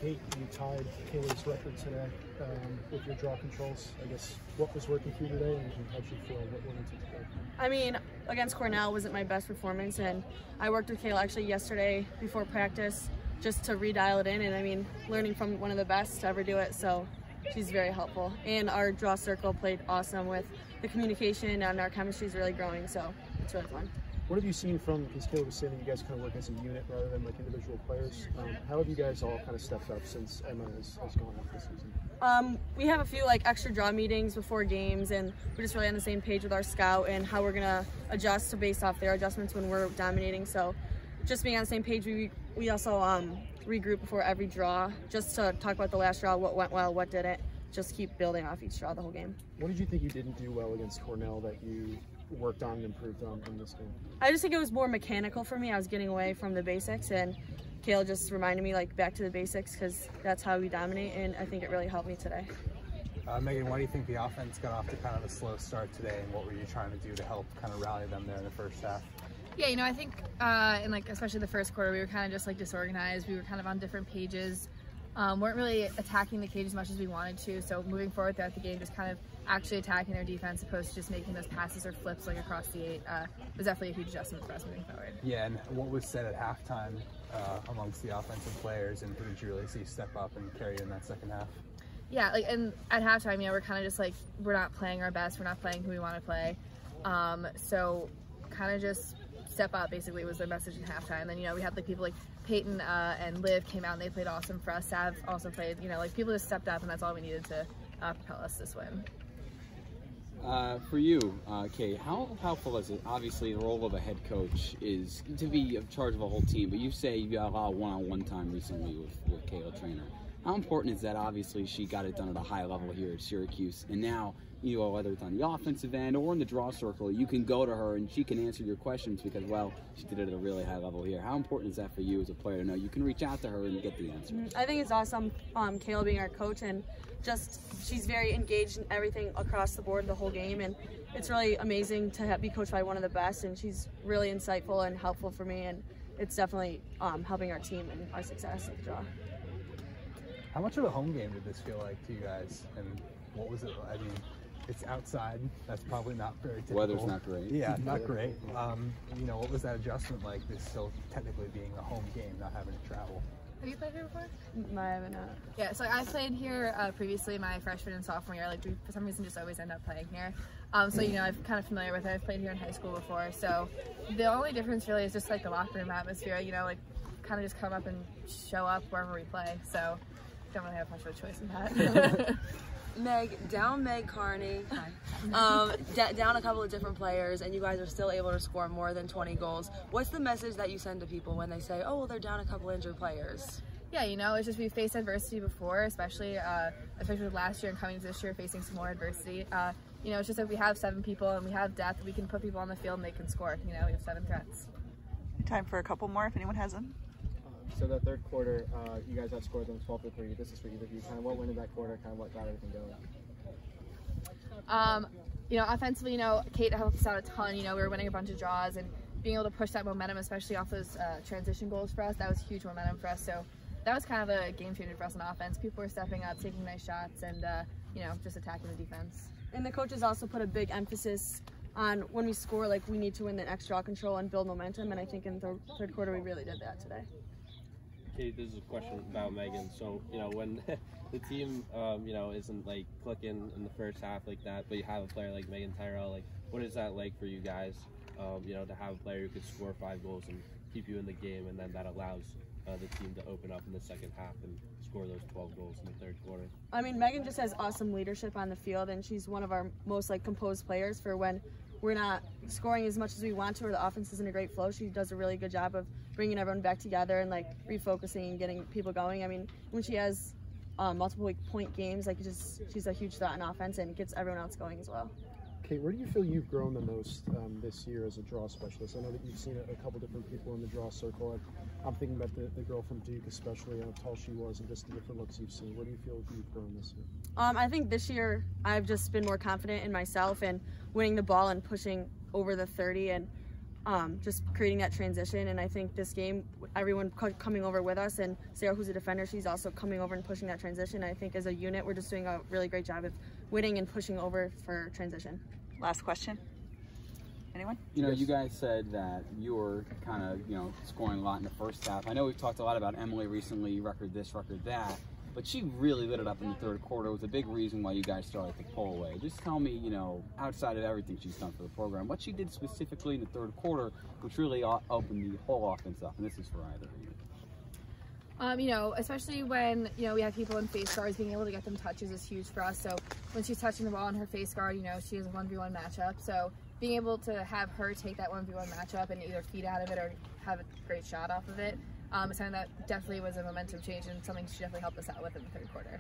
Kate, you tied Kayla's record today with your draw controls. I guess what was working for you today, and how did you feel? What went into today? I mean, against Cornell wasn't my best performance, and I worked with Kayla actually yesterday before practice just to redial it in, and I mean, learning from one of the best to ever do it, so she's very helpful. And our draw circle played awesome with the communication, and our chemistry is really growing, so it's really fun. What have you seen from, because Kayla was saying that you guys kind of work as a unit rather than like individual players. How have you guys all kind of stepped up since Emma has gone off this season? We have a few like extra draw meetings before games, and we're just really on the same page with our scout and how we're going to adjust to based off their adjustments when we're dominating. So just being on the same page, we also regroup before every draw just to talk about the last draw, what went well, what didn't, just keep building off each draw the whole game. What did you think you didn't do well against Cornell that you worked on and improved on in this game? I just think it was more mechanical for me. I was getting away from the basics, and Kayla just reminded me like back to the basics because that's how we dominate, and I think it really helped me today. Meaghan, why do you think the offense got off to kind of a slow start today, and what were you trying to do to help kind of rally them there in the first half? Yeah, you know, I think in like especially the first quarter, we were kind of just like disorganized. We were kind of on different pages. Weren't really attacking the cage as much as we wanted to, so moving forward throughout the game, just kind of actually attacking their defense opposed to just making those passes or flips like across the 8 was definitely a huge adjustment for us moving forward. Yeah, and what was said at halftime amongst the offensive players, and who did you really see step up and carry in that second half? Yeah, like, and at halftime, you know, we're kind of just like, we're not playing our best, we're not playing who we want to play, so kind of just step up basically was their message in halftime. Then, you know, we had like people like Peyton and Liv came out and they played awesome for us. Sav also played, you know, like people just stepped up, and that's all we needed to propel us this win. For you, Kate, how helpful is it? Obviously, the role of a head coach is to be in charge of a whole team, but you say you got a lot of one-on-one time recently with Kayla Trainer. How important is that? Obviously, she got it done at a high level here at Syracuse, and now, you know, whether it's on the offensive end or in the draw circle, you can go to her and she can answer your questions because, well, she did it at a really high level here. How important is that for you as a player to know you can reach out to her and get the answers? I think it's awesome, Kayla being our coach, and just she's very engaged in everything across the board the whole game, and it's really amazing to be coached by one of the best, and she's really insightful and helpful for me, and it's definitely helping our team and our success at the draw. How much of a home game did this feel like to you guys, and what was it? I mean, it's outside. That's probably not very typical. Weather's not great. Yeah, not great. You know, what was that adjustment like? This still technically being a home game, not having to travel. Have you played here before? No, I haven't. Yeah, so I played here previously my freshman and sophomore year. Like we, for some reason, just always end up playing here. So you know, I'm kind of familiar with it. I've played here in high school before. So the only difference really is just like the locker room atmosphere. You know, like kind of just come up and show up wherever we play. So don't really have much of a choice in that. Meg Carney, down a couple of different players, and you guys are still able to score more than 20 goals. What's the message that you send to people when they say, oh, well, they're down a couple injured players? Yeah, you know, it's just we've faced adversity before, especially with last year and coming to this year facing some more adversity. You know, it's just that we have 7 people and we have depth. We can put people on the field and they can score. You know, we have 7 threats. Time for a couple more if anyone has them. So the third quarter, you guys outscored them 12-3. This is for either of you. Kind of what went in that quarter, kind of what got everything going? You know, offensively, you know, Kate helped us out a ton. You know, we were winning a bunch of draws, and being able to push that momentum, especially off those transition goals for us, that was huge momentum for us. So that was kind of a game changer for us on offense. People were stepping up, taking nice shots, and, you know, just attacking the defense. And the coaches also put a big emphasis on when we score, like we need to win the next draw control and build momentum, and I think in the third quarter we really did that today. Kate, this is a question about Meaghan. So, you know, when the team, you know, isn't like clicking in the first half like that, but you have a player like Meaghan Tyrrell, like, what is that like for you guys? You know, to have a player who could score 5 goals and keep you in the game, and then that allows the team to open up in the second half and score those 12 goals in the third quarter. I mean, Meaghan just has awesome leadership on the field, and she's one of our most like composed players for when we're not scoring as much as we want to or the offense isn't a great flow. She does a really good job of bringing everyone back together and like refocusing and getting people going. I mean, when she has multiple point games, like she's a huge threat on offense and gets everyone else going as well. Kate, where do you feel you've grown the most this year as a draw specialist? I know that you've seen a couple different people in the draw circle. I'm thinking about the girl from Duke especially, how tall she was and just the different looks you've seen. Where do you feel you've grown this year? I think this year I've just been more confident in myself and winning the ball and pushing over the 30, and just creating that transition. And I think this game, everyone coming over with us, and Sarah, who's a defender, she's also coming over and pushing that transition. I think as a unit, we're just doing a really great job of winning and pushing over for transition. Last question. Anyone? You know, you guys said that you were kind of, you know, scoring a lot in the first half. I know we've talked a lot about Emily recently, record this, record that, but she really lit it up in the third quarter. It was a big reason why you guys started to pull away. Just tell me, you know, outside of everything she's done for the program, what she did specifically in the third quarter, which really opened the whole offense up, and this is for either of you. You know, especially when, you know, we have people in face guards, being able to get them touches is huge for us. So when she's touching the ball in her face guard, you know, she has a 1v1 matchup. So being able to have her take that 1v1 matchup and either feed out of it or have a great shot off of it is something that definitely was a momentum change and something she definitely helped us out with in the third quarter.